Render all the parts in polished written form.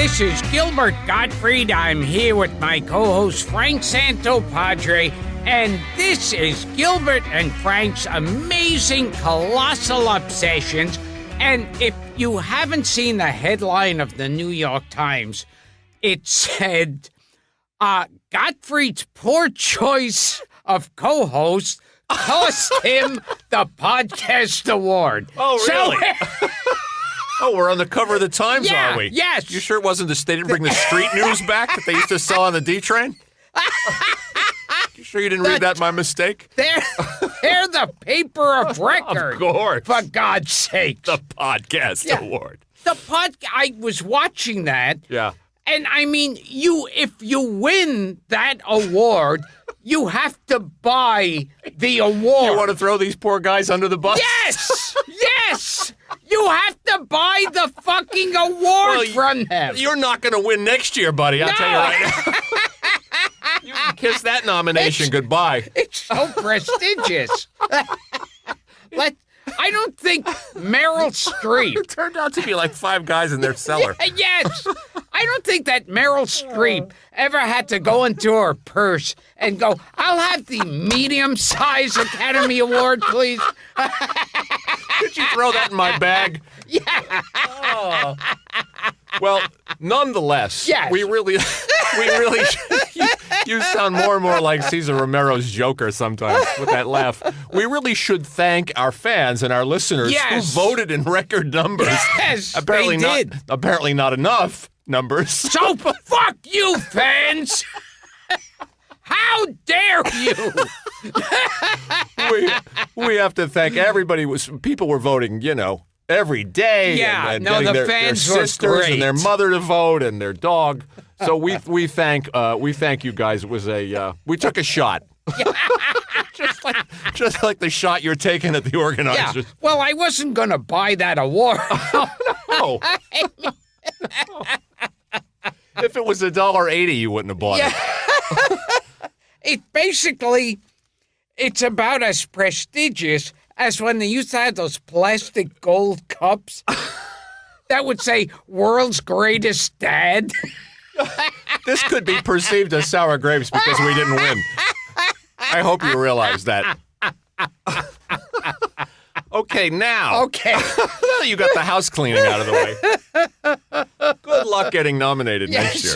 This is Gilbert Gottfried. I'm here with my co-host Frank Santopadre, and this is Gilbert and Frank's Amazing Colossal Obsessions. And if you haven't seen the headline of the New York Times, it said, Gottfried's poor choice of co-host cost him the podcast award. Oh, really? Oh, we're on the cover of the Times, Yeah, are we? yes. You sure it wasn't they didn't bring the street news back that they used to sell on the D train? You sure you didn't read that? My mistake? They're the paper of record. Of course. For God's sake. The podcast award. I was watching that. Yeah. And I mean, if you win that award, you have to buy the award. You want to throw these poor guys under the bus? Yes! Yes! You have to buy the fucking award from them. You're not going to win next year, buddy. I'll tell you right now. You can kiss that nomination goodbye. It's so prestigious. I don't think Meryl Streep. It turned out to be like 5 guys in their cellar. Yes. I don't think that Meryl Streep ever had to go into her purse and go, I'll have the medium-sized Academy Award, please. Could you throw that in my bag? Yeah. Oh. Well, nonetheless, yes. we really, you sound more and more like Cesar Romero's Joker sometimes with that laugh. We really should thank our fans and our listeners who voted in record numbers. Yes, apparently they did. Apparently not enough numbers. So fuck you, fans. How dare you? we have to thank everybody. People were voting, every day. Yeah, and no, getting the their fans were sisters great. and their mother to vote and their dog. So we thank you guys. It was we took a shot. just like the shot you're taking at the organizers. Yeah. Well, I wasn't going to buy that award. No. If it was $1.80, you wouldn't have bought it. It's about as prestigious as when they used to have those plastic gold cups that would say "World's Greatest Dad." This could be perceived as sour grapes because we didn't win. I hope you realize that. Okay, now. Okay. Now you got the house cleaning out of the way. Good luck getting nominated next year.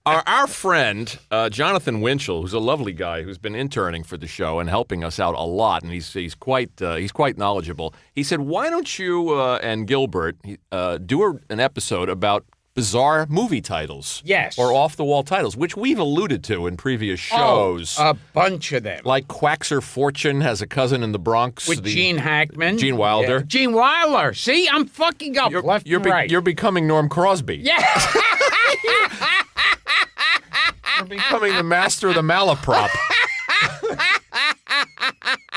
Our friend, Jonathan Winchell, who's a lovely guy who's been interning for the show and helping us out a lot, and he's quite knowledgeable. He said, why don't you and Gilbert do an episode about bizarre movie titles. Yes. Or off-the-wall titles, which we've alluded to in previous shows. Oh, a bunch of them. Like Quaxer Fortune has a cousin in the Bronx. With Gene Hackman. Gene Wilder. Yeah. Gene Wilder. See, I'm fucking up left and right. You're becoming Norm Crosby. Yeah. You're becoming the master of the malaprop.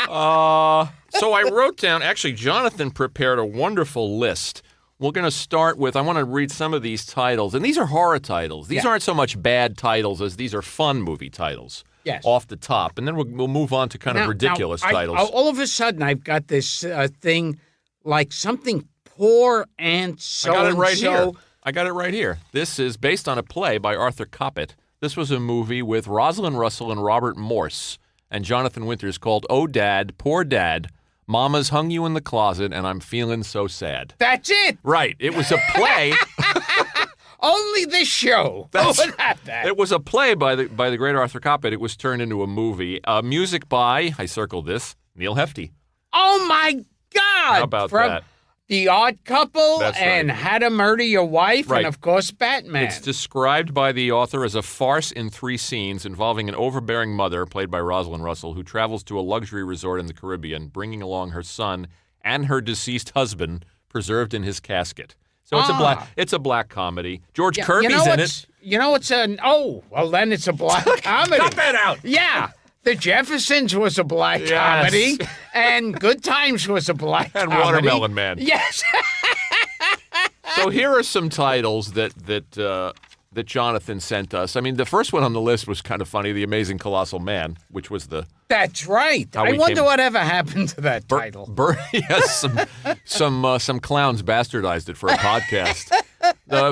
So I wrote down, actually, Jonathan prepared a wonderful list. We're going to start with, I want to read some of these titles. And these are horror titles. These aren't so much bad titles as these are fun movie titles. Yes. Off the top. And then we'll move on to kind of ridiculous titles. All of a sudden, I've got this thing like something poor and so. I got it right here. I got it right here. This is based on a play by Arthur Coppett. This was a movie with Rosalind Russell and Robert Morse and Jonathan Winters called Oh Dad, Poor Dad, Mama's Hung You in the Closet, and I'm Feeling So Sad. That's it. Right. It was a play. Only this show. Would have that. It was a play by the great Arthur Coppett. It was turned into a movie. Music by, I circled this, Neil Hefti. Oh, my God. How about that? The Odd Couple That's and right. How to Murder Your Wife Right. and, of course, Batman. It's described by the author as a farce in 3 scenes involving an overbearing mother, played by Rosalind Russell, who travels to a luxury resort in the Caribbean, bringing along her son and her deceased husband, preserved in his casket. So it's a black comedy. George Kirby's in it. You know it's then it's a black comedy. Cut that out. Yeah. The Jeffersons was a black comedy, and Good Times was a black comedy. And Watermelon Man. Yes. So here are some titles that Jonathan sent us. I mean, the first one on the list was kind of funny, The Amazing Colossal Man, which was the... That's right. I wonder whatever happened to that title. Yes, some clowns bastardized it for a podcast.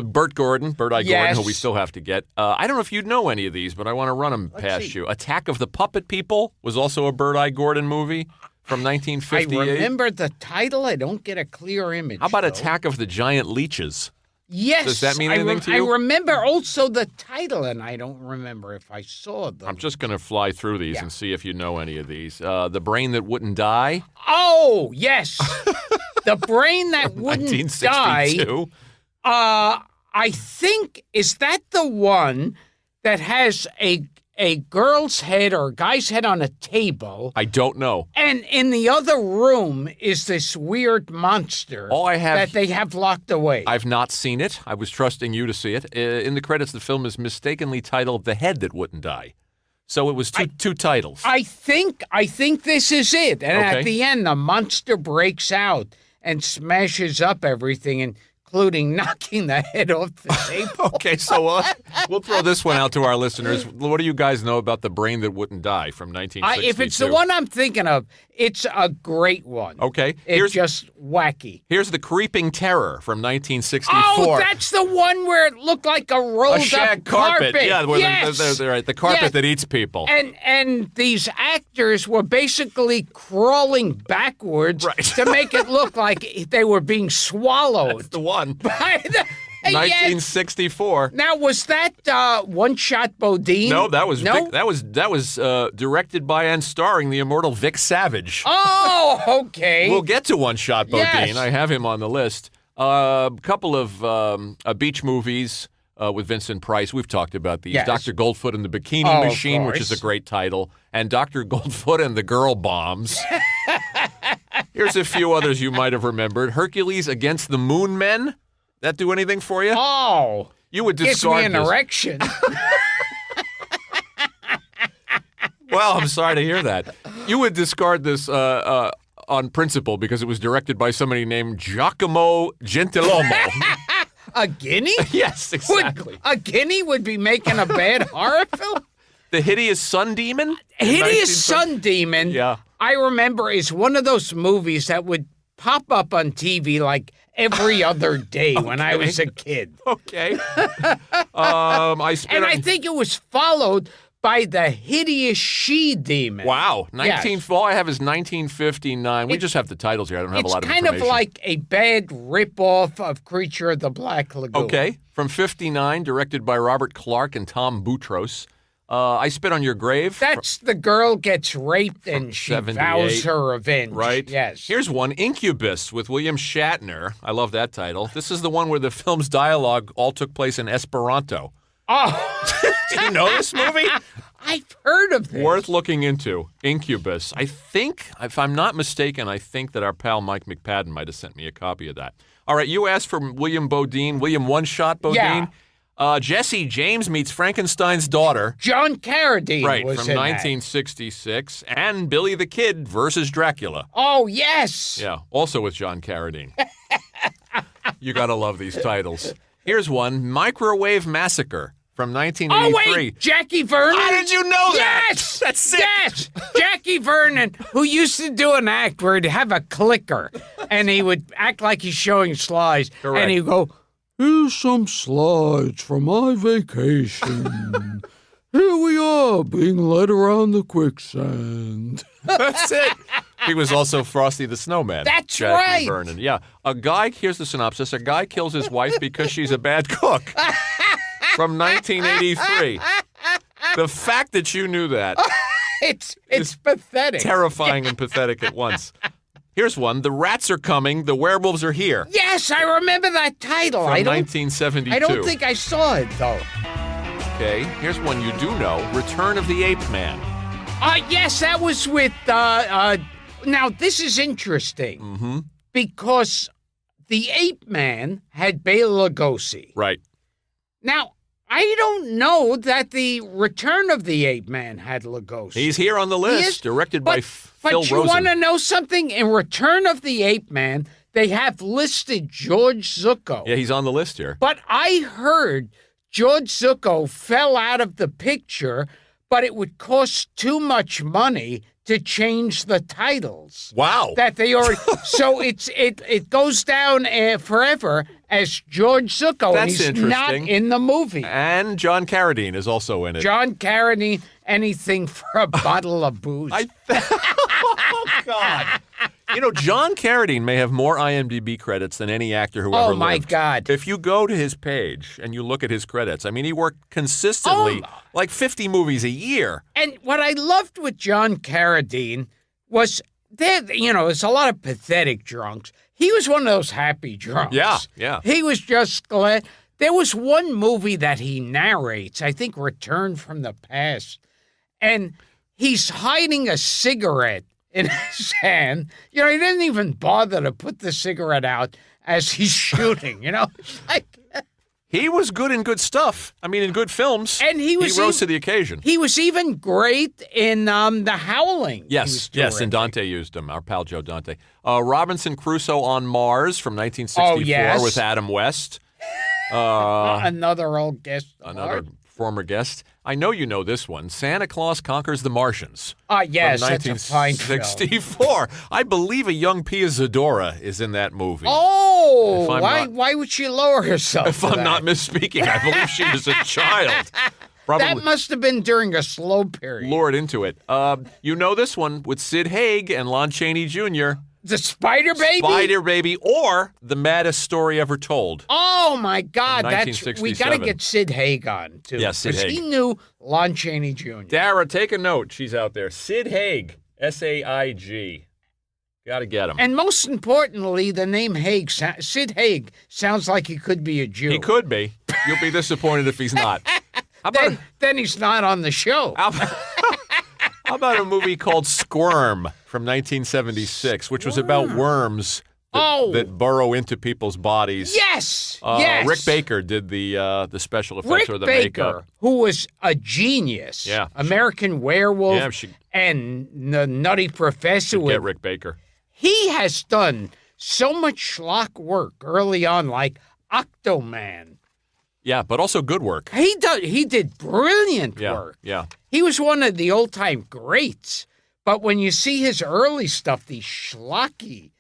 Bert Gordon, Bert-I Gordon, Yes. who we still have to get. I don't know if you'd know any of these, but I want to run them past see. you. Attack of the Puppet People was also a Bert-I Gordon movie from I 1958. remember the title. I don't get a clear image. How about though. Attack of the Giant Leeches? Yes. Does that mean anything to you? I remember also the title, and I don't remember if I saw them. I'm just going to fly through these Yeah. and see if you know any of these. The Brain That Wouldn't Die, Oh, yes. The Brain That Wouldn't Die. 1962. I think, is that the one that has a girl's head or a guy's head on a table, I don't know. and in the other room is this weird monster All I have- that they have locked away? I've not seen it. I was trusting you to see it. In the credits, the film is mistakenly titled The Head That Wouldn't Die. So it was two titles. I think this is it. And Okay. at the end, the monster breaks out and smashes up everything, including knocking the head off the table. Okay, so we'll throw this one out to our listeners. What do you guys know about The Brain That Wouldn't Die from 1962? If it's the one I'm thinking of, it's a great one. Okay, It's just wacky. here's The Creeping Terror from 1964. Oh, that's the one where it looked like a rolled a shag up carpet. Yeah, where yes. the carpet Yes. that eats people. And these actors were basically crawling backwards Right. to make it look like they were being swallowed. That's the one. By the- Yes. 1964. Now, was that One Shot Bodine? No, that was no. Vic, that was directed by and starring the immortal Vic Savage. Oh, okay. We'll get to One Shot Bodine. Yes. I have him on the list. A couple of beach movies with Vincent Price. We've talked about these. Yes. Dr. Goldfoot and the Bikini Oh, of Machine, which is a course. great title, and Dr. Goldfoot and the Girl Bombs. Here's a few others you might have remembered. Hercules Against the Moon Men. That do anything for you? Oh, You would gives discard me an this. erection. Well, I'm sorry to hear that. You would discard this on principle because it was directed by somebody named Giacomo Gentilomo. A guinea? Yes, exactly. A guinea would be making a bad horror film? The Hideous Sun Demon? Hideous Sun Demon, Yeah. I remember, is one of those movies that would pop up on TV like every other day when I was a kid. Okay. I spit And on... I think it was followed by the Hideous She Demon. Wow. Yes. All I have is 1959. We just have the titles here. I don't have a It's lot of kind information. of like a bad ripoff of Creature of the Black Lagoon. Okay. From 59, directed by Robert Clark and Tom Boutros. I Spit on Your Grave. That's the girl gets raped and she 78, vows her revenge. Right? Yes. Here's one, Incubus, with William Shatner. I love that title. This is the one where the film's dialogue all took place in Esperanto. Oh, Do you know this movie? I've heard of this. Worth looking into. Incubus. I think, if I'm not mistaken, I think that our pal Mike McPadden might have sent me a copy of that. All right, you asked for William One Shot Bodine. Yeah. Jesse James Meets Frankenstein's Daughter. John Carradine Right, was from in 1966. And Billy the Kid versus Dracula. that. Oh, yes. Yeah, also with John Carradine. You gotta love these titles. Here's one, Microwave Massacre from Oh, 1983. wait, Jackie Vernon? How did you know that? Yes! That's sick. Yes! Jackie Vernon, who used to do an act where he'd have a clicker, and he would act like he's showing slides, Correct. and he'd go, "Here's some slides from my vacation. Here we are, being led around the quicksand." That's it. He was also Frosty the Snowman. That's Jackie right. Vernon. Yeah. Here's the synopsis. A guy kills his wife because she's a bad cook. From 1983. The fact that you knew that, It's pathetic. terrifying and pathetic at once. Here's one. The rats are coming. The werewolves are here. Yes, I remember that title. From I don't 1972. think I saw it, though. Okay. Here's one you do know. Return of the Ape Man. Yes, that was with, now this is interesting. Mm-hmm. Because the Ape Man had Bela Lugosi. Right. Now, I don't know that the Return of the Ape Man had Lugosi. He's here on the He list. is, Directed by Phil But you Rosen. want to know something? In Return of the Ape Man, they have listed George Zucco. Yeah, he's on the list here. But I heard George Zucco fell out of the picture, but it would cost too much money to change the titles. Wow. That they already. So it goes down forever as George Zucco, and That's he's not interesting. in the movie. And John Carradine is also in it. John Carradine, anything for a bottle of booze. Oh, God. You know, John Carradine may have more IMDb credits than any actor who ever lived. Oh, my God. If you go to his page and you look at his credits, I mean, he worked consistently like 50 movies a year. And what I loved with John Carradine was there's a lot of pathetic drunks. He was one of those happy drunks. Yeah. He was just glad. There was one movie that he narrates, I think Return from the Past, and he's hiding a cigarette in his hand. You know, he didn't even bother to put the cigarette out as he's shooting, you know? Like, He was good in good stuff. I mean, in good films. And he rose to the occasion. He was even great in The Howling. Yes, and Dante used him, our pal Joe Dante. Robinson Crusoe on Mars from 1964 with Adam West. Another old guest. Another former guest. I know you know this one. Santa Claus Conquers the Martians. Yes, from that's a fine film. 1964. I believe a young Pia Zadora is in that movie. Oh, why would she lower herself? If I'm not misspeaking, I believe she was a child. Probably that must have been during a slow period. lured into it. You know this one with Sid Haig and Lon Chaney Jr. The Spider Baby? Spider Baby, or The Maddest Story Ever Told. Oh, my God. From We got to 1967. get Sid Haig on, too. Yeah, Sid Haig. Because he knew Lon Chaney Jr. Dara, take a note. She's out there. Sid Haig, S-A-I-G. Got to get him. And most importantly, the name Haig, Sid Haig, sounds like he could be a Jew. He could be. You'll be disappointed if he's not. Then he's not on the show. How about a movie called Squirm from 1976, which was about worms that burrow into people's bodies? Yes. Rick Baker did the special effects Rick or the Baker, makeup. who was a genius. Yeah. American Werewolf Yeah, and the Nutty Professor. Get Rick Baker. He has done so much schlock work early on, like Octoman. Yeah, but also good work. He did brilliant work. Yeah. He was one of the old-time greats. But when you see his early stuff, these schlocky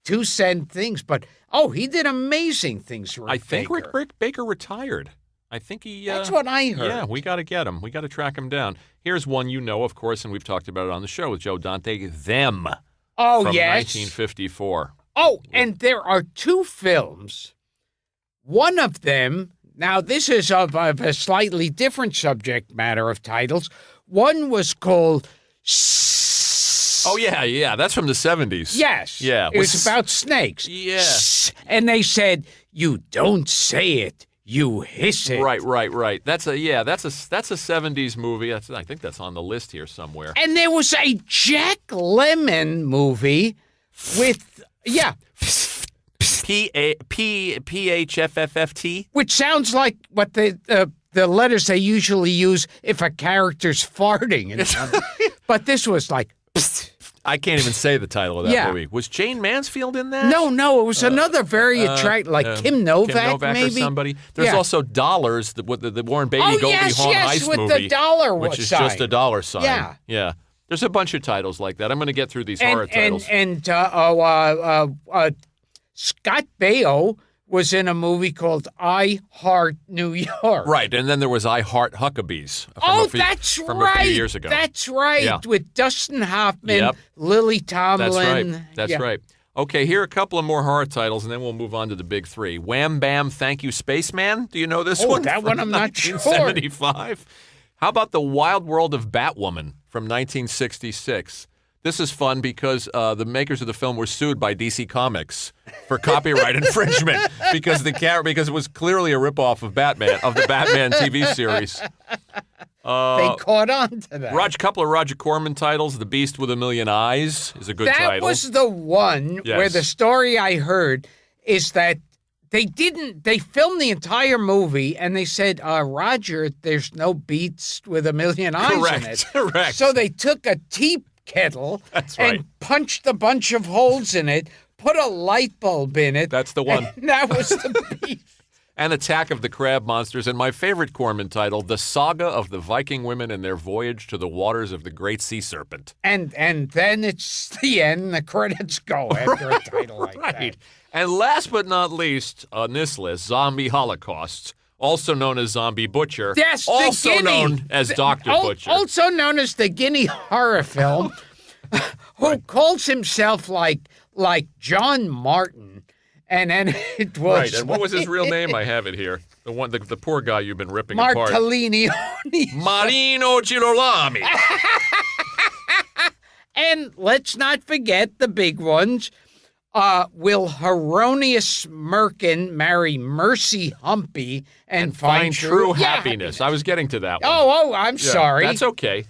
2-cent things, he did amazing things, Rick I think Baker. Rick Baker retired. I think he... That's what I heard. Yeah, we got to get him. We got to track him down. Here's one you know, of course, and we've talked about it on the show with Joe Dante, Them. Oh, from yes. 1954. Oh, and there are 2 films. One of them, now this is of a slightly different subject matter of titles. One was called... Oh, yeah. That's from the 70s. Yes. Yeah. It was about snakes. Yeah. And they said, you don't say it, you hiss it. Right. That's a 70s movie. I think that's on the list here somewhere. And there was a Jack Lemmon movie with, P-H-F-F-F-T? which sounds like what the letters they usually use if a character's farting. And something. But this was like, I can't even say the title of that Yeah. movie. Was Jane Mansfield in that? no, it was another very attractive, like Kim Novak, maybe? or somebody. There's Yeah. also Dollars, the Warren Beatty Oh, Goldie yes, Hawn yes, Ice with movie. the dollar which is sign. just a dollar sign. Yeah. There's a bunch of titles like that. I'm going to get through these horror titles. Scott Baio was in a movie called I Heart New York. Right, and then there was I Heart Huckabees from a few years ago. That's right, Yeah. with Dustin Hoffman, Yep. Lily Tomlin. That's right. Okay, here are a couple of more horror titles, and then we'll move on to the big 3. Wham Bam Thank You Spaceman. Do you know this one? That one I'm not sure. 1975. How about The Wild World of Batwoman from 1966? This is fun because the makers of the film were sued by DC Comics for copyright infringement because it was clearly a ripoff of the Batman TV series. They caught on to that. Couple of Roger Corman titles. The Beast with a Million Eyes is a good title. That was the one where the story I heard is that they filmed the entire movie and they said, Roger, there's no Beast with a Million Eyes in it. Correct. So they took a tea kettle That's right. and punched a bunch of holes in it, put a light bulb in it. That's the one. And that was the Beast. and Attack of the Crab Monsters, and my favorite Corman title, The Saga of the Viking Women and Their Voyage to the Waters of the Great Sea Serpent. And then it's the end. The credits go after a title like Right. that. And last but not least on this list, Zombie Holocaust, also known as Zombie Butcher, Yes, the also Guinea. known as Dr. Butcher. Also known as the Guinea horror film, who calls himself like John Martin. And then it was... Right, and what was his real name? I have it here. The poor guy you've been ripping apart. Martellini. Marino Girolami. And let's not forget the big ones. Will Hieronymus Merkin marry Mercy Humpy and find true happiness? I was getting to that one. Oh, I'm sorry. That's okay.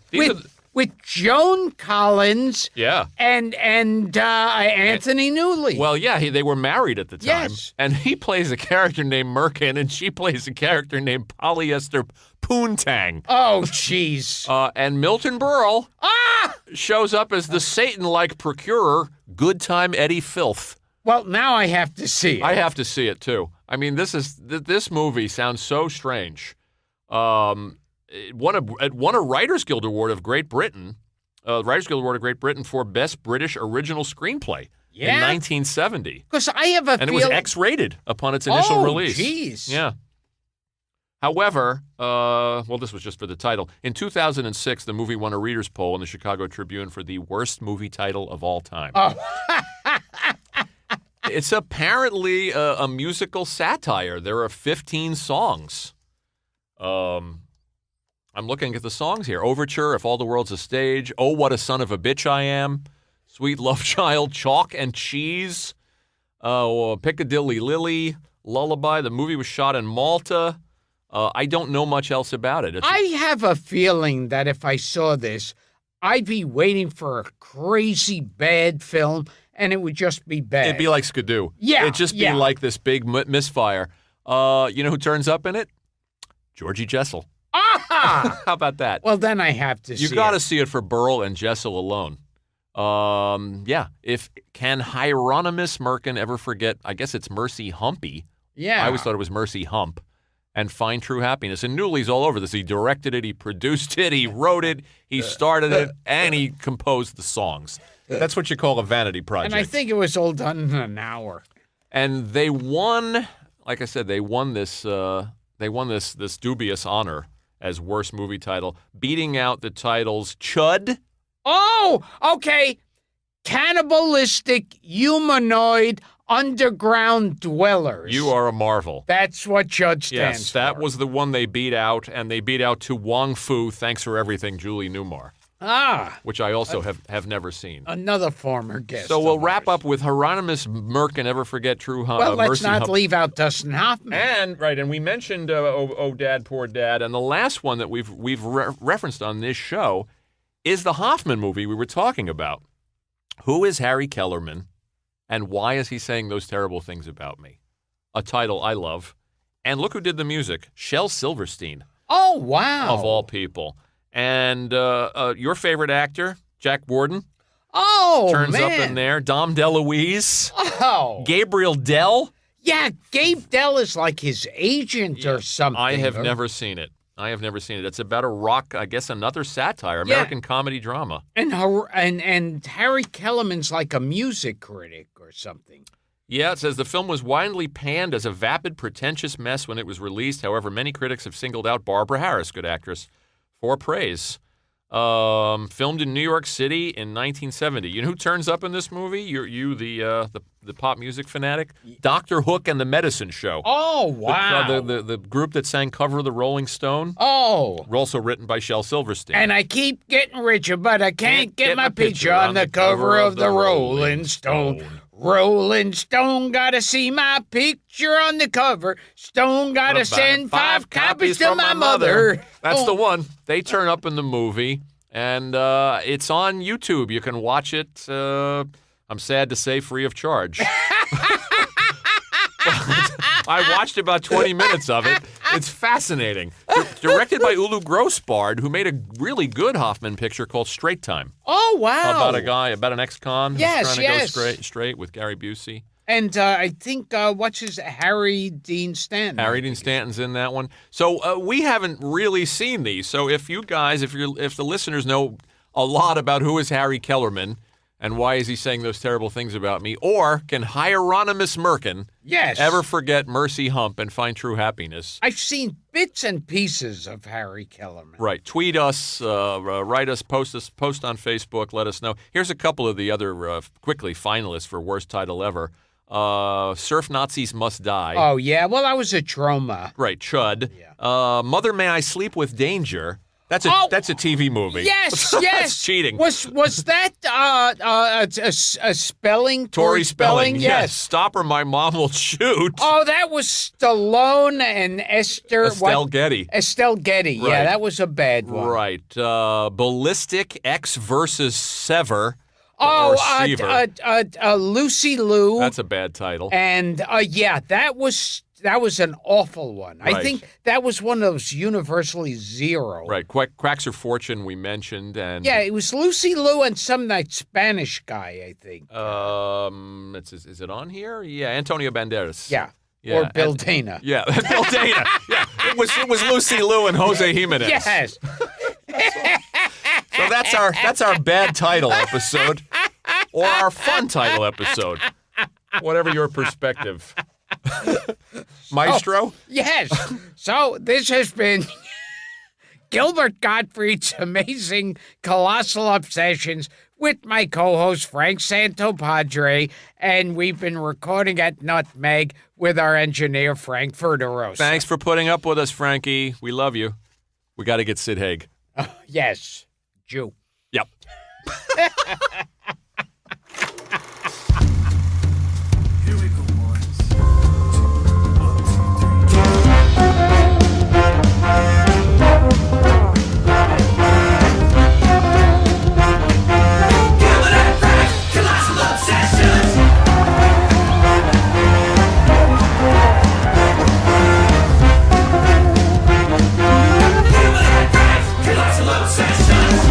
With Joan Collins Yeah. and Anthony Newley. Well, yeah, they were married at the time. Yes. And he plays a character named Merkin, and she plays a character named Polyester Poontang. Oh, jeez. And Milton Berle shows up as the Satan-like procurer, Good Time Eddie Filth. Well, now I have to see it. I have to see it, too. I mean, this movie sounds so strange. It won a Writers Guild Award of Great Britain, Writers Guild Award of Great Britain for Best British Original Screenplay in 1970. Because I have a And it was X-rated upon its initial release. Oh, jeez. Yeah. However, well, this was just for the title. In 2006, the movie won a reader's poll in the Chicago Tribune for the worst movie title of all time. Oh. It's apparently a musical satire. There are 15 songs. I'm looking at the songs here. Overture, If All the World's a Stage, Oh, What a Son of a Bitch I Am, Sweet Love Child, Chalk and Cheese, Piccadilly Lily, Lullaby. The movie was shot in Malta. I don't know much else about it. I have a feeling that if I saw this, I'd be waiting for a crazy bad film, and it would just be bad. It'd be like Skidoo. Yeah, It'd just be like this big misfire. You know who turns up in it? Georgie Jessel. Ah! How about that? Well, then I have to see it. You got to see it for Burl and Jessel alone. Yeah. Can Hieronymus Merkin ever forget, I guess it's Mercy Humpy. Yeah. I always thought it was Mercy Hump. And find true happiness. And Newley's all over this. He directed it, he produced it, he wrote it, he started it, and he composed the songs. That's what you call a vanity project. And I think it was all done in an hour. And they won, like I said, they won this dubious honor as worst movie title, beating out the titles Chud. Oh, okay. Cannibalistic humanoid underground dwellers. You are a marvel. That's what Chud stands Yes, for. that was the one they beat out, and they beat out To Wong Fu, Thanks for Everything, Julie Newmar, which I also have never seen. Another former guest. So we'll of wrap ours. up with Hieronymus Merkin, Ever Forget True Well, let's Mercy not Hump. leave out Dustin Hoffman. And we mentioned Oh Dad, Poor Dad, and the last one that we've referenced on this show is the Hoffman movie we were talking about. Who is Harry Kellerman, and why is he saying those terrible things about me? A title I love. And look who did the music. Shel Silverstein, Oh, wow. of all people. And your favorite actor, Jack Warden, Oh, turns man. up in there. Dom DeLuise, Oh. Gabriel Dell. Yeah, Gabe Dell is like his agent or something. I have or- never seen it. It's about a rock, I guess, another satire, American comedy drama. And Harry Kellerman's like a music critic or something. Yeah, it says the film was widely panned as a vapid, pretentious mess when it was released. However, many critics have singled out Barbara Harris, good actress, for praise. Filmed in New York City in 1970. You know who turns up in this movie? The pop music fanatic? Dr. Hook and the Medicine Show. Oh, wow. The group that sang Cover of the Rolling Stone. Oh. Also written by Shel Silverstein. And I keep getting richer, but I can't get my picture on the cover of the Rolling Stone. Rolling Stone gotta see my picture on the cover. Stone gotta send 5 copies to my mother. That's the one. They turn up in the movie, and it's on YouTube. You can watch it, I'm sad to say, free of charge. I watched about 20 minutes of it. It's fascinating. Directed by Ulu Grossbard, who made a really good Hoffman picture called Straight Time. Oh, wow. About an ex-con who's Yes, trying to yes. go straight with Gary Busey. And I think, what's his, Harry Dean Stanton. Harry Dean Stanton's in that one. So we haven't really seen these. So if you guys, if the listeners know a lot about who is Harry Kellerman and why is he saying those terrible things about me, or can Hieronymus Merkin Yes. ever forget Mercy Hump and find true happiness? I've seen bits and pieces of Harry Kellerman. Right. Tweet us, write us, post on Facebook. Let us know. Here's a couple of the other quickly finalists for worst title ever. Surf Nazis Must Die. Oh, yeah. Well, that was a trauma. Right. Chud. Yeah. Mother May I Sleep with Danger. That's a TV movie. Yes, That's yes. cheating. Was that a spelling? Tori Spelling. Yes. Stop or my mom will shoot. Oh, that was Stallone and Estelle Getty. Estelle Getty. Right. Yeah, that was a bad one. Right. Ballistic X versus Sever. Oh, or Seaver. Lucy Liu. That's a bad title. And yeah, that was an awful one. Right. I think that was one of those universally zero. Right. Quacks Her Fortune we mentioned. And Yeah, it was Lucy Liu and some that Spanish guy, I think. Is it on here? Yeah, Antonio Banderas. Yeah. Yeah, Or Bill Dana. Yeah, Bill Dana. Yeah, it was Lucy Liu and Jose Jimenez. Yes. So that's our bad title episode, or our fun title episode, whatever your perspective. Maestro. Yes. So this has been Gilbert Gottfried's Amazing Colossal Obsessions with my co-host Frank Santopadre, and we've been recording at Nutmeg with our engineer Frank Verderosa. Thanks for putting up with us, Frankie. We love you. We got to get Sid Haig. Yes, Jew. Yep. Here we go, boys. Gilbert and Frank, Colossal Obsessions. Gilbert and Frank, Colossal Obsessions.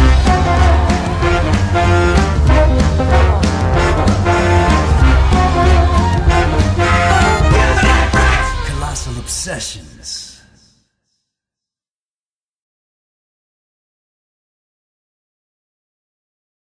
Colossal Obsessions.